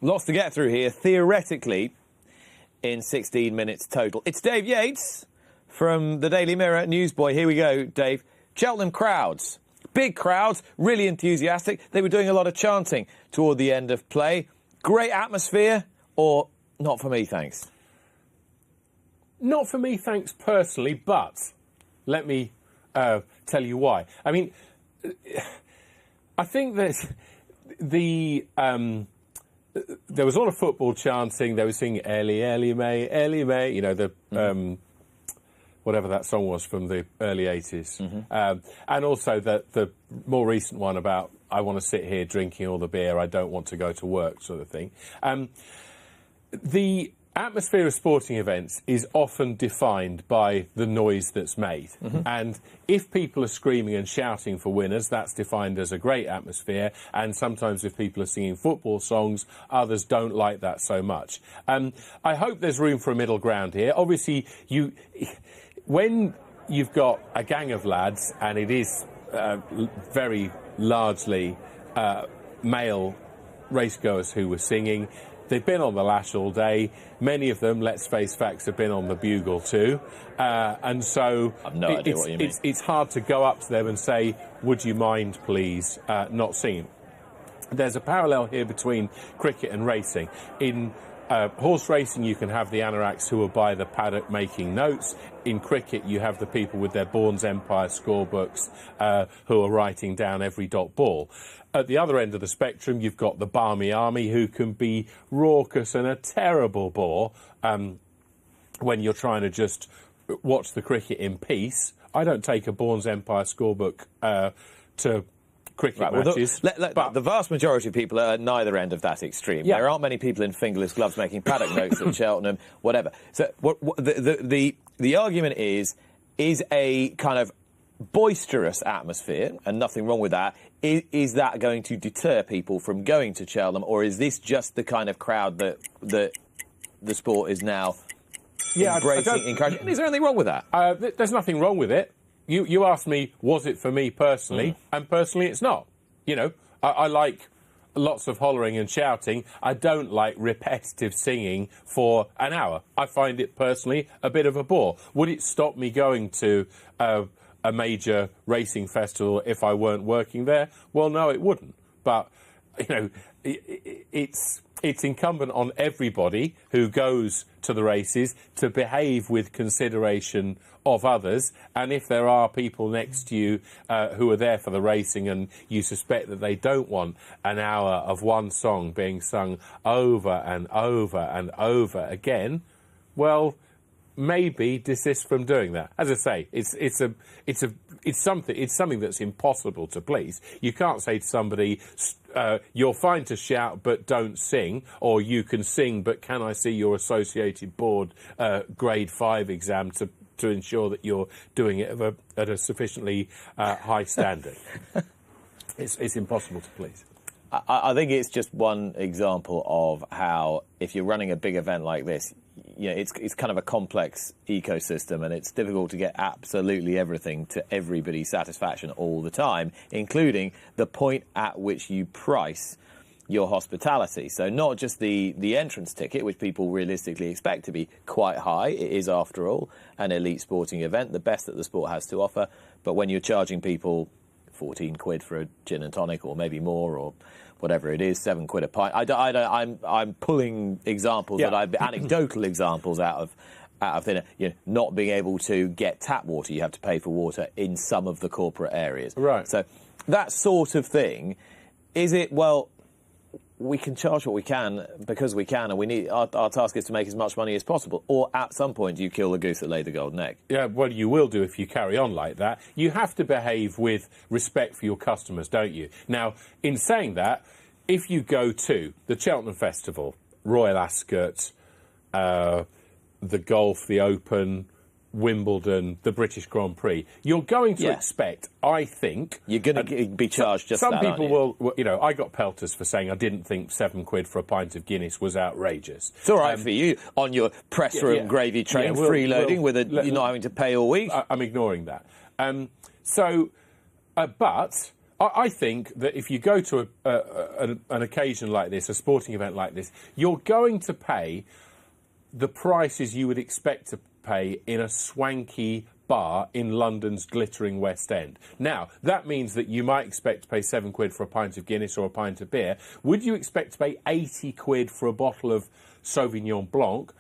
Lots to get through here, theoretically, in 16 minutes total. It's Dave Yates from the Daily Mirror, newsboy. Here we go, Dave. Cheltenham crowds. Big crowds, really enthusiastic. They were doing a lot of chanting toward the end of play. Great atmosphere, or not for me, thanks? Not for me, thanks, personally, but let me tell you why. I mean, I think that there was a lot of football chanting. They were singing Early May, you know, the whatever that song was from the early 80s. And also the more recent one about I want to sit here drinking all the beer, I don't want to go to work sort of thing. The atmosphere of sporting events is often defined by the noise that's made. And if people are screaming and shouting for winners, that's defined as a great atmosphere. And sometimes if people are singing football songs, others don't like that so much. I hope there's room for a middle ground here. Obviously, when you've got a gang of lads, and it is very largely male racegoers who were singing, they've been on the lash all day. Many of them, let's face facts, have been on the bugle too. And so I've no idea what you mean. It's hard to go up to them and say, would you mind, please, not singing? There's a parallel here between cricket and racing. In horse racing, you can have the anoraks who are by the paddock making notes. In cricket, you have the people with their Bourne's Empire scorebooks who are writing down every dot ball. At the other end of the spectrum, you've got the barmy army who can be raucous and a terrible bore when you're trying to just watch the cricket in peace. I don't take a Bourne's Empire scorebook to cricket matches. But the vast majority of people are at neither end of that extreme. Yeah. There aren't many people in fingerless gloves making paddock notes at Cheltenham, whatever. So the argument is a kind of boisterous atmosphere, and nothing wrong with that. Is that going to deter people from going to Cheltenham, or is this just the kind of crowd that the sport is now embracing, encouraging? Is there anything wrong with that? There's nothing wrong with it. You asked me, was it for me personally? And personally, it's not. You know, I like lots of hollering and shouting. I don't like repetitive singing for an hour. I find it personally a bit of a bore. Would it stop me going to a major racing festival if I weren't working there? Well, no, it wouldn't. But, you know, it's incumbent on everybody who goes to the races to behave with consideration of others. And if there are people next to you who are there for the racing and you suspect that they don't want an hour of one song being sung over and over and over again, well, maybe desist from doing that. As I say, it's something that's impossible to please. You can't say to somebody, you're fine to shout but don't sing, or you can sing but can I see your Associated Board grade 5 exam to ensure that you're doing it at a sufficiently high standard. It's impossible to please. I think it's just one example of how, if you're running a big event like this, you know, it's kind of a complex ecosystem, and it's difficult to get absolutely everything to everybody's satisfaction all the time, including the point at which you price your hospitality. So not just the entrance ticket, which people realistically expect to be quite high. It is, after all, an elite sporting event, the best that the sport has to offer. But when you're charging people 14 quid for a gin and tonic, or maybe more, or whatever it is, 7 quid a pint. I'm pulling examples anecdotal examples out of thin air. You know, not being able to get tap water, you have to pay for water in some of the corporate areas. Right. So that sort of thing, is it, well, we can charge what we can because we can, and we need our task is to make as much money as possible. Or at some point, you kill the goose that laid the golden egg. Yeah, well, you will do if you carry on like that. You have to behave with respect for your customers, don't you? Now, in saying that, if you go to the Cheltenham Festival, Royal Ascot, the Golf, the Open, Wimbledon, the British Grand Prix, you're going to expect, I think... You're going to be charged just some that, people aren't you? will, you know, I got pelters for saying I didn't think 7 quid for a pint of Guinness was outrageous. It's all right for you on your press room gravy train, freeloading, you're not having to pay all week. I'm ignoring that. But I think that if you go to an occasion like this, a sporting event like this, you're going to pay the prices you would expect to pay in a swanky bar in London's glittering West End. Now, that means that you might expect to pay £7 for a pint of Guinness or a pint of beer. Would you expect to pay £80 for a bottle of Sauvignon Blanc?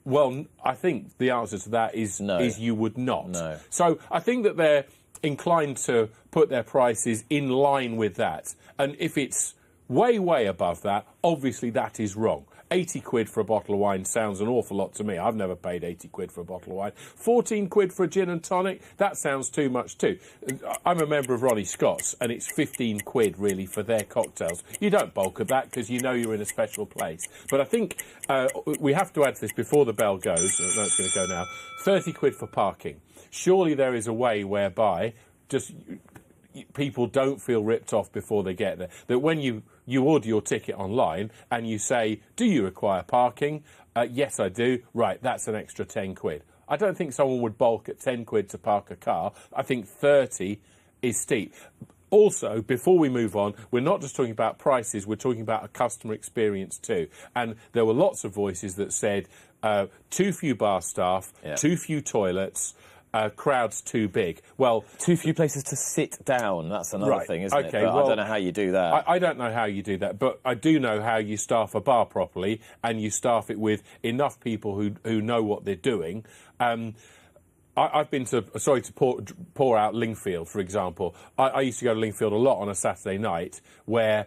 Well, I think the answer to that is no. Is you would not. No. So I think that they're inclined to put their prices in line with that. And if it's way, way above that, obviously that is wrong. £80 for a bottle of wine sounds an awful lot to me. I've never paid £80 for a bottle of wine. £14 for a gin and tonic, that sounds too much too. I'm a member of Ronnie Scott's, and it's £15 really for their cocktails. You don't bulk at that because you know you're in a special place. But I think we have to add to this before the bell goes. No, it's going to go now. £30 for parking. Surely there is a way whereby just people don't feel ripped off before they get there. That when you order your ticket online and you say, do you require parking? Yes, I do. Right, that's an extra £10. I don't think someone would bulk at £10 to park a car. I think 30 is steep. Also, before we move on, we're not just talking about prices, we're talking about a customer experience too. And there were lots of voices that said too few bar staff, too few toilets, crowds too big. Well, too few places to sit down. That's another thing, isn't it? But well, I don't know how you do that. I don't know how you do that, but I do know how you staff a bar properly, and you staff it with enough people who know what they're doing. I've been to, sorry to pour out Lingfield, for example. I used to go to Lingfield a lot on a Saturday night where,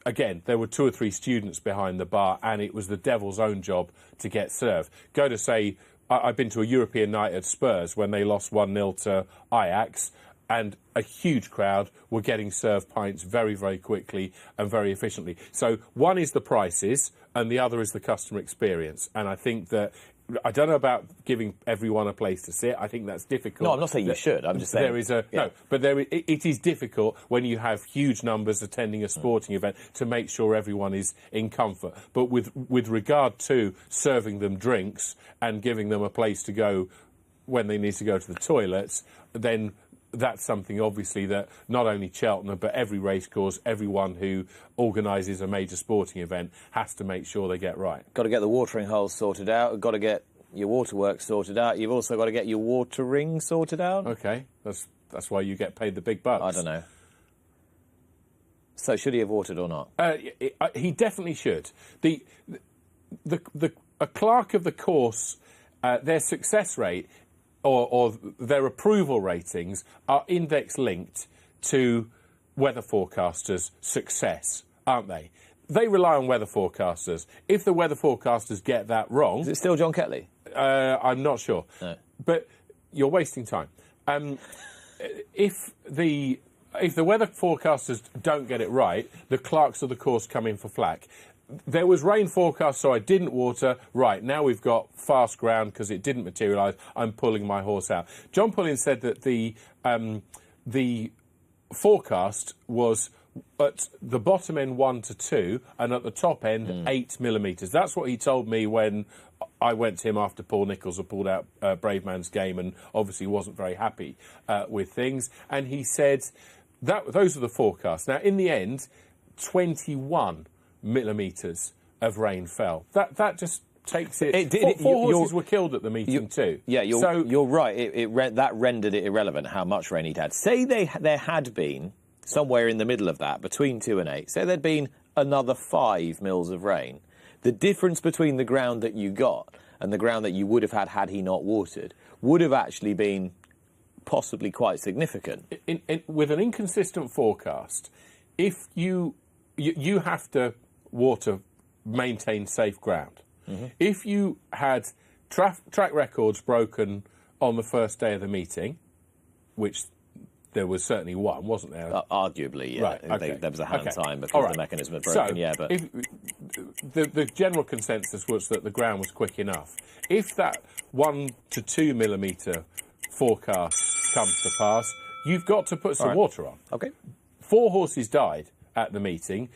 again, there were 2 or 3 students behind the bar, and it was the devil's own job to get served. Go to, say, I've been to a European night at Spurs when they lost 1-0 to Ajax, and a huge crowd were getting served pints very, very quickly and very efficiently. So one is the prices, and the other is the customer experience. And I think that, I don't know about giving everyone a place to sit. I think that's difficult. No, I'm not saying you should. I'm just saying there is no, but it is difficult when you have huge numbers attending a sporting event to make sure everyone is in comfort. But with regard to serving them drinks and giving them a place to go when they need to go to the toilets, then that's something, obviously, that not only Cheltenham, but every racecourse, everyone who organises a major sporting event has to make sure they get right. Got to get the watering holes sorted out. Got to get your waterworks sorted out. You've also got to get your watering sorted out. OK, that's why you get paid the big bucks. I don't know. So should he have watered or not? He definitely should. A clerk of the course, their success rate or their approval ratings are index linked to weather forecasters' success, aren't they? They rely on weather forecasters. If the weather forecasters get that wrong... Is it still John Ketley? I'm not sure. No. But you're wasting time. If the weather forecasters don't get it right, the clerks of the course come in for flack. There was rain forecast, so I didn't water. Right, now we've got fast ground because it didn't materialise. I'm pulling my horse out. John Pullin said that the forecast was at the bottom end 1 to 2 and at the top end 8 millimetres. That's what he told me when I went to him after Paul Nicholls had pulled out Brave Man's Game and obviously wasn't very happy with things. And he said that those are the forecasts. Now, in the end, 21 millimetres of rain fell. That just takes it. Four horses were killed at the meeting too. Yeah, you're right. That rendered it irrelevant how much rain he'd had. Say there had been somewhere in the middle of that, between 2 and 8. Say there'd been another 5 mils of rain. The difference between the ground that you got and the ground that you would have had he not watered would have actually been possibly quite significant. With an inconsistent forecast, if you have to maintain safe ground. Mm-hmm. If you had track records broken on the first day of the meeting, which there was certainly one, wasn't there? Arguably, yeah. Right, okay. There was a hand time because the mechanism had broken, but the general consensus was that the ground was quick enough. If that 1 to 2 millimetre forecast comes to pass, you've got to put some water on. Okay. 4 horses died at the meeting.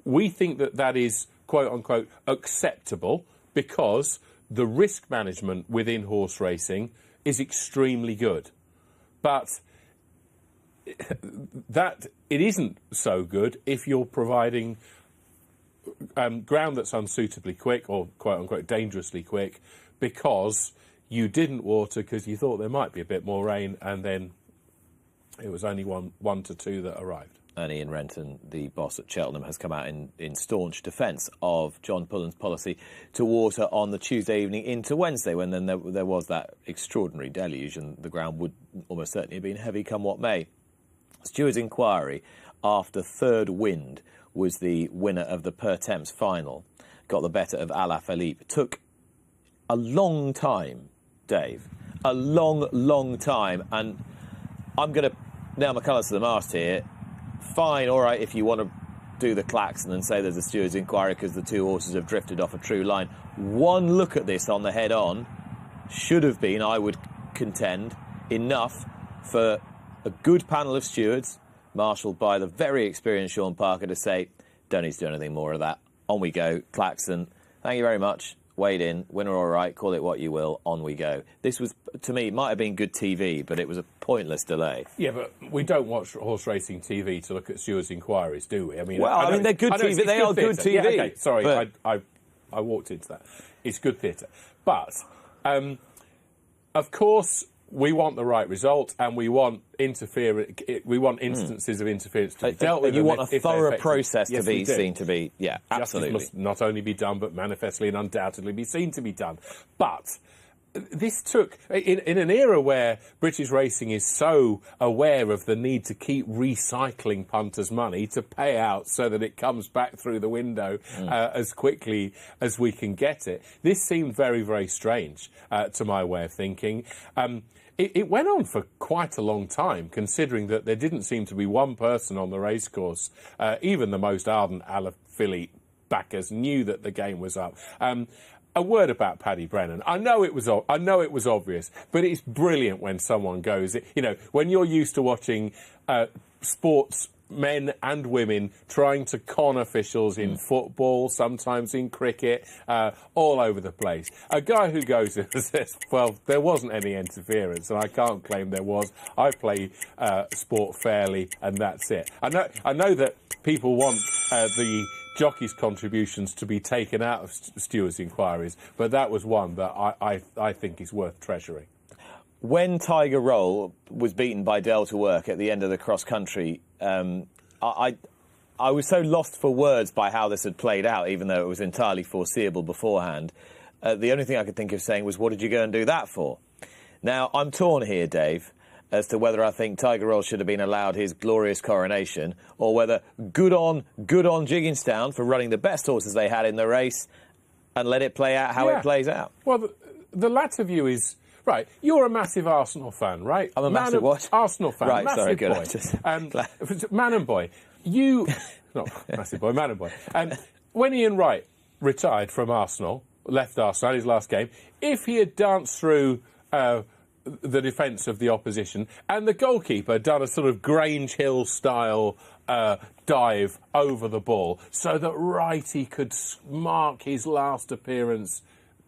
We think that is, quote-unquote, acceptable because the risk management within horse racing is extremely good. But that it isn't so good if you're providing ground that's unsuitably quick or quote unquote dangerously quick because you didn't water because you thought there might be a bit more rain, and then it was only one to two that arrived. And Ian Renton, the boss at Cheltenham, has come out in staunch defence of John Pullen's policy to water on the Tuesday evening into Wednesday, when then there was that extraordinary deluge and the ground would almost certainly have been heavy come what may. Stewards' inquiry after third wind was the winner of the Per Temps final, got the better of Alaphilippe. Took a long time, Dave, a long time, and I'm going to nail my colours to the mast here. Fine, all right, if you want to do the klaxon and say there's a steward's inquiry because the two horses have drifted off a true line. One look at this on the head-on should have been, I would contend, enough for a good panel of stewards, marshalled by the very experienced Sean Parker, to say, don't need to do anything more of that. On we go, klaxon. Thank you very much. Wade in, winner all right, call it what you will, on we go. This was, to me, it might have been good TV, but it was a pointless delay. Yeah, but we don't watch horse racing TV to look at stewards' inquiries, do we? I mean, they're good TV. They are good TV. Yeah, okay, sorry, but I walked into that. It's good theatre. But, of course, we want the right result, and we want instances of interference to be dealt with. You want a thorough process to be seen to be, yeah, absolutely. Justice must not only be done, but manifestly and undoubtedly be seen to be done. But this took, in an era where British racing is so aware of the need to keep recycling punters' money to pay out so that it comes back through the window as quickly as we can get it, this seemed very, very strange to my way of thinking. It went on for quite a long time, considering that there didn't seem to be one person on the racecourse, even the most ardent Alaphilippe backers knew that the game was up. A word about Paddy Brennan. I know it was obvious, but it's brilliant when someone goes. You know, when you're used to watching sports men and women trying to con officials in football, sometimes in cricket, all over the place. A guy who goes and says, well, there wasn't any interference, and I can't claim there was. I play sport fairly, and that's it. I know that people want the jockeys' contributions to be taken out of stewards' inquiries, but that was one that I think is worth treasuring. When Tiger Roll was beaten by Delta Work at the end of the cross-country, I was so lost for words by how this had played out, even though it was entirely foreseeable beforehand. The only thing I could think of saying was, what did you go and do that for? Now, I'm torn here, Dave, as to whether I think Tiger Roll should have been allowed his glorious coronation, or whether good on Jigginstown for running the best horses they had in the race and let it play out how it plays out. Well, the latter view is... Right, you're a massive Arsenal fan, right? I'm a massive what? Arsenal fan. Right, massive sorry, good. Boy. Man and boy. Not massive boy, man and boy. When Ian Wright retired from Arsenal, left Arsenal, his last game, if he had danced through the defence of the opposition and the goalkeeper had done a sort of Grange Hill style dive over the ball so that Wrighty could mark his last appearance,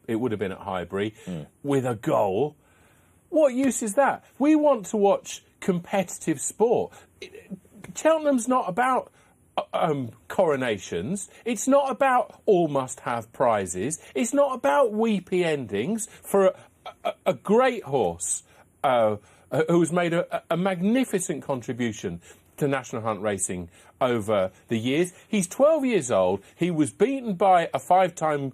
it would have been at Highbury, with a goal. What use is that? We want to watch competitive sport. Cheltenham's not about coronations. It's not about all must-have prizes. It's not about weepy endings for a great horse who's made a magnificent contribution to National Hunt Racing over the years. He's 12 years old. He was beaten by a 5-time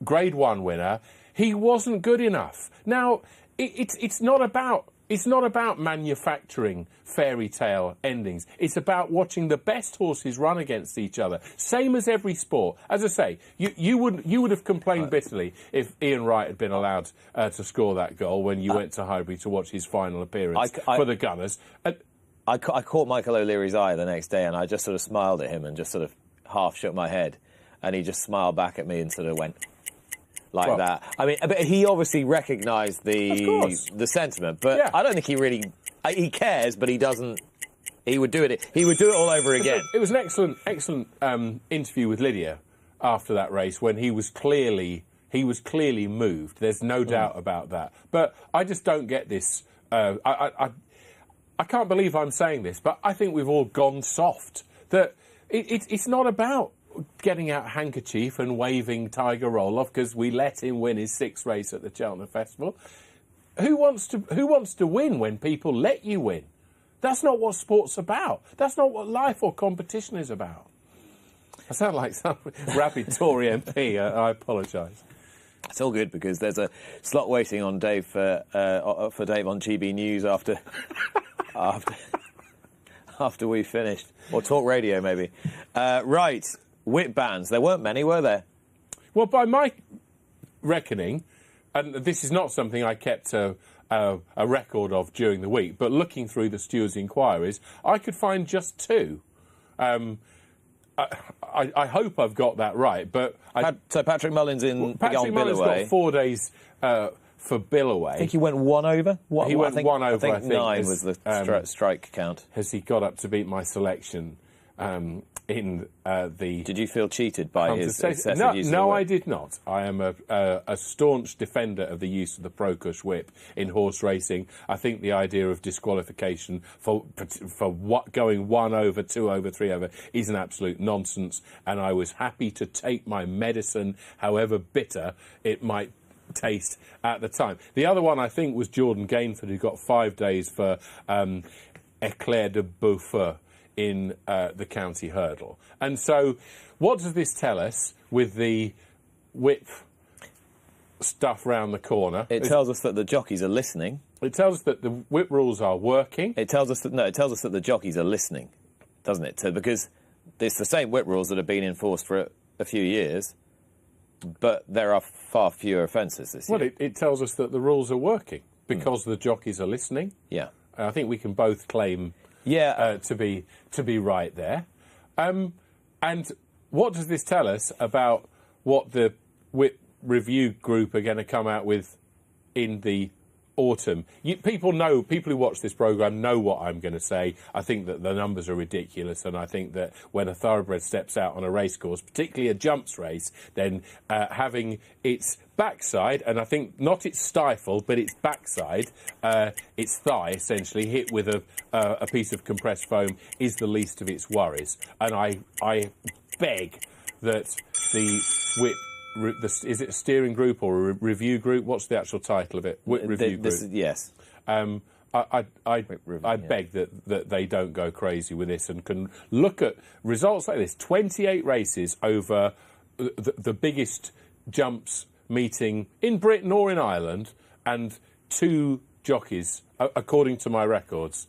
Grade 1 winner. He wasn't good enough. Now, it's not about manufacturing fairy tale endings. It's about watching the best horses run against each other. Same as every sport. As I say, you would have complained bitterly if Ian Wright had been allowed to score that goal when you went to Highbury to watch his final appearance for the Gunners. I caught Michael O'Leary's eye the next day, and I just sort of smiled at him and just sort of half shook my head, and he just smiled back at me and sort of went like that. I mean, but he obviously recognised the sentiment, but I don't think he cares, but he doesn't. He would do it. He would do it all over again. It was an excellent interview with Lydia after that race when he was clearly moved. There's no doubt about that. But I just don't get this. I can't believe I'm saying this, but I think we've all gone soft. That it's not about getting out a handkerchief and waving Tiger Roll-Off because we let him win his 6th race at the Cheltenham Festival. Who wants to win when people let you win? That's not what sport's about. That's not what life or competition is about. I sound like some rabid Tory MP. I apologise. It's all good because there's a slot waiting on Dave for Dave on GB News after we finished, or Talk Radio maybe. Right, whip bans. There weren't many, were there? Well, by my reckoning, and this is not something I kept a record of during the week, but looking through the stewards' inquiries, I could find just 2. I hope I've got that right, but... So Patrick Mullins Patrick Mullins got 4 days for Billaway. I think he went 1 over. He went 1 over, I think. 9 was the strike count. Has he got up to beat my selection in the... Did you feel cheated by his excessive use of the No, whip? I did not. I am a staunch defender of the use of the Procush whip in horse racing. I think the idea of disqualification for what going 1 over, 2 over, 3 over is an absolute nonsense, and I was happy to take my medicine, however bitter it might taste at the time. The other one, I think, was Jordan Gainford, who got 5 days for Eclair de Beaufort in the county hurdle. And so what does this tell us with the whip stuff round the corner? It tells us that the jockeys are listening. It tells us that the whip rules are working. It tells us that the jockeys are listening, doesn't it? Because it's the same whip rules that have been enforced for a few years, but there are far fewer offences this year. Well, it tells us that the rules are working because the jockeys are listening. Yeah. I think we can both claim to be right there. And what does this tell us about what the whip review group are going to come out with in the autumn? People who watch this programme know what I'm going to say. I think that the numbers are ridiculous, and I think that when a thoroughbred steps out on a racecourse, particularly a jumps race, then having its backside, and I think not its stifle, but its backside, its thigh essentially, hit with a piece of compressed foam is the least of its worries. And I beg that the whip... is it a steering group or a review group? What's the actual title of it? Whip review group. Yes. I beg that they don't go crazy with this and can look at results like this. 28 races over the biggest jumps meeting in Britain or in Ireland, and 2 jockeys, according to my records,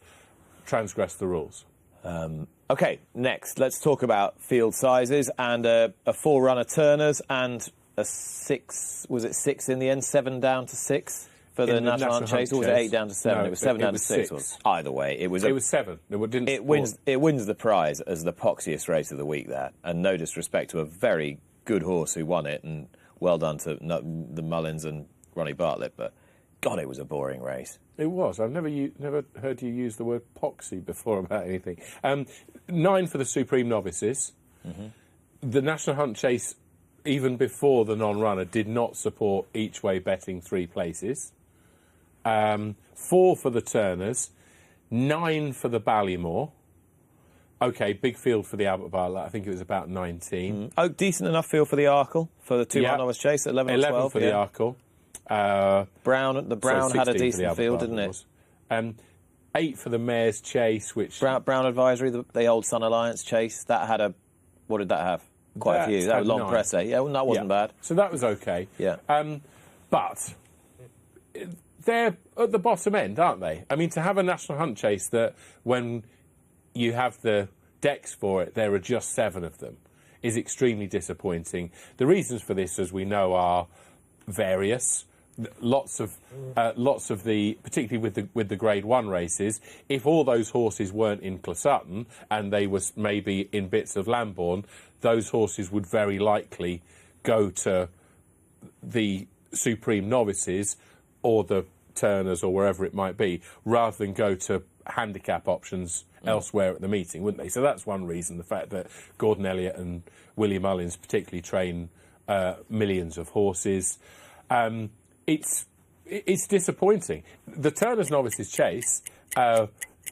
transgressed the rules. OK, next, let's talk about field sizes and a 4-runner Turners and a 6, was it 6 in the end, 7 down to 6 for the National Hunt Chase, or was it 8 down to 7? No, it was 7 down to 6. 6. Either way, it was 7. It wins the prize as the poxiest race of the week, that, and no disrespect to a very good horse who won it, and well done to the Mullins and Ronnie Bartlett, but God, it was a boring race. It was. I've never heard you use the word poxy before about anything. 9 for the Supreme Novices. Mm-hmm. The National Hunt Chase, even before the non-runner, did not support each-way betting 3 places. 4 for the Turners. 9 for the Ballymore. OK, big field for the Albert Bartlett. I think it was about 19. Oh, decent enough field for the Arkle, for the 2-mile novice chase, 11 or 12. 11 for the Arkle. Brown had a decent field, didn't it? 8 for the Mayor's Chase, which... Brown Advisory, the old Sun Alliance chase, that had what did that have? Quite a few. That was long 9. presser. Yeah, well, that wasn't bad. So that was OK. Yeah. But they're at the bottom end, aren't they? I mean, to have a National Hunt Chase that when you have the decks for it, there are just 7 of them, is extremely disappointing. The reasons for this, as we know, are various. Lots of the, particularly with the Grade 1 races, if all those horses weren't in Clasutton and they were maybe in bits of Lambourne, those horses would very likely go to the Supreme Novices or the Turners or wherever it might be, rather than go to handicap options elsewhere at the meeting, wouldn't they? So that's one reason, the fact that Gordon Elliott and Willie Mullins particularly train millions of horses. It's disappointing. The Turners Novices Chase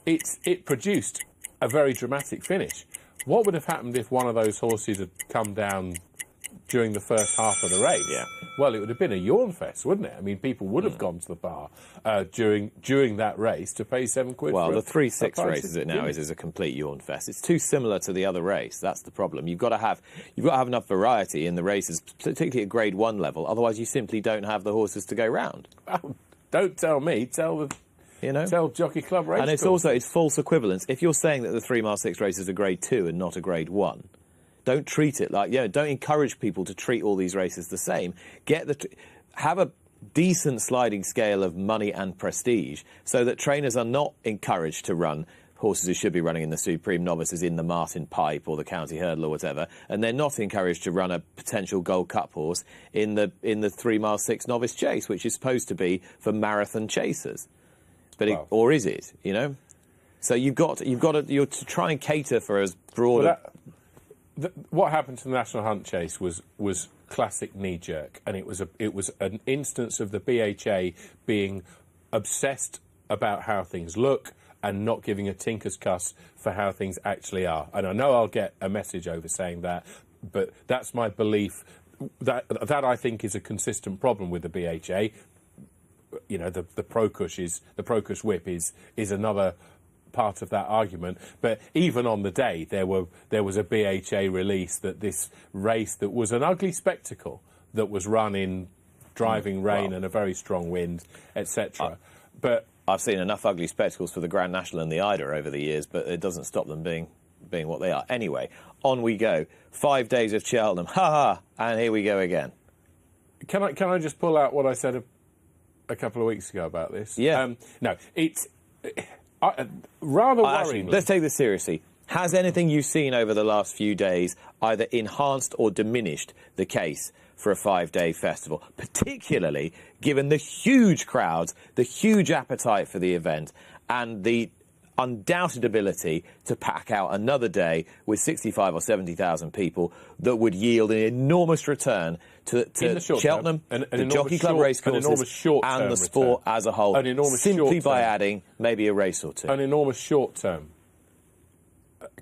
it produced a very dramatic finish. What would have happened if one of those horses had come down during the first half of the race? Yeah. Well, it would have been a yawn fest, wouldn't it? I mean, people would have gone to the bar during that race to pay £7. Well, for the 3-6 race as it now Guinness. is a complete yawn fest. It's too similar to the other race. That's the problem. You've got to have enough variety in the races, particularly at Grade 1 level. Otherwise, you simply don't have the horses to go round. Oh, don't tell me. Tell Jockey Club Race. And it's false equivalence. If you're saying that the 3 mile 6 race is a Grade 2 and not a Grade 1, don't treat it like, don't encourage people to treat all these races the same. Have a decent sliding scale of money and prestige so that trainers are not encouraged to run horses who should be running in the Supreme Novices in the Martin Pipe or the County Hurdle or whatever, and they're not encouraged to run a potential Gold Cup horse in the 3 mile 6 novice chase, which is supposed to be for marathon chasers. But or is it? So you're to try and cater for as broad. What happened to the National Hunt Chase was classic knee jerk, and it was an instance of the BHA being obsessed about how things look and not giving a tinker's cuss for how things actually are. And I know I'll get a message over saying that, but that's my belief. That I think is a consistent problem with the BHA. The Procush whip is another part of that argument. But even on the day, there was a BHA release that this race that was an ugly spectacle that was run in driving rain and a very strong wind, etc. But I've seen enough ugly spectacles for the Grand National and the Ida over the years, but it doesn't stop them being what they are. Anyway, on we go. 5 days of Cheltenham. Ha ha! And here we go again. Can I just pull out what I said a couple of weeks ago about this? Yeah. No, it's rather worryingly. Actually, let's take this seriously. Has anything you've seen over the last few days either enhanced or diminished the case for a 5-day festival, particularly given the huge crowds, the huge appetite for the event, and the undoubted ability to pack out another day with 65 or 70,000 people that would yield an enormous return to Cheltenham, the Jockey Club racecourses, and the sport as a whole, simply by adding maybe a race or two. An enormous short-term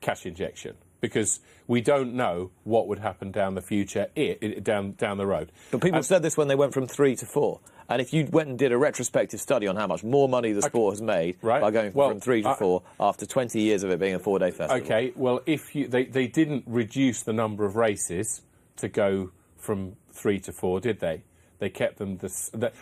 cash injection, because we don't know what would happen down the future, down the road. But people said this when they went from 3 to 4. And if you went and did a retrospective study on how much more money the sport has made by going from 3 to 4 after 20 years of it being a 4-day festival. OK, well, they didn't reduce the number of races to go from 3 to 4, did they? They kept them,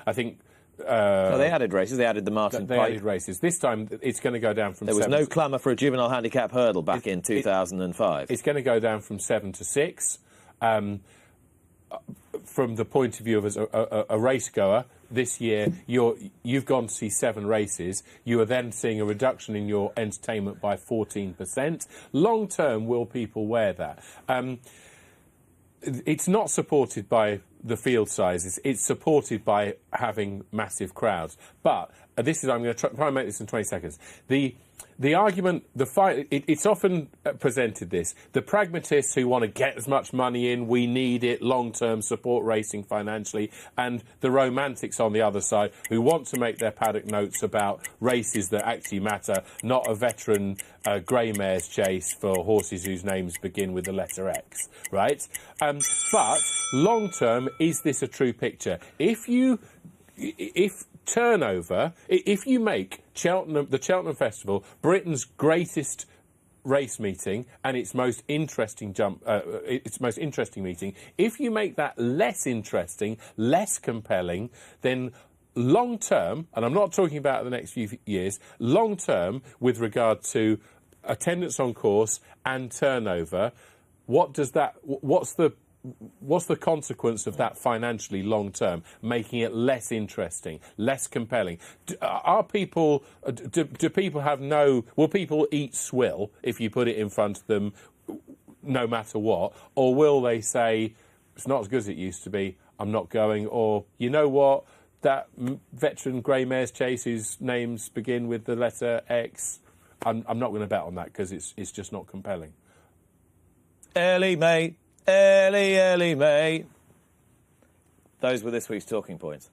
I think... no, they added races. They added the Martin Pipe. They added races. This time, it's going to go down from 7 There was no clamour for a juvenile handicap hurdle back in 2005. It's going to go down from 7 to 6. From the point of view of as a racegoer, this year you've gone to see 7 races. You are then seeing a reduction in your entertainment by 14%. Long term, will people wear that? It's not supported by the field sizes. It's supported by having massive crowds. But I'm going to try and make this in 20 seconds. The argument, it's often presented this. The pragmatists who want to get as much money in, we need it, long-term support racing financially, and the romantics on the other side who want to make their paddock notes about races that actually matter, not a veteran grey mare's chase for horses whose names begin with the letter X, right? But long-term, is this a true picture? If you make the Cheltenham Festival Britain's greatest race meeting and its most interesting meeting, if you make that less interesting, less compelling, then long term, and I'm not talking about the next few years, long term with regard to attendance on course and turnover, what's the consequence of that financially long term, making it less interesting, less compelling? Will people eat swill if you put it in front of them no matter what? Or will they say, it's not as good as it used to be, I'm not going, or, you know what, that veteran grey mare's chase whose names begin with the letter X, I'm not going to bet on that because it's just not compelling. Early, mate. Early, mate. Those were this week's talking points.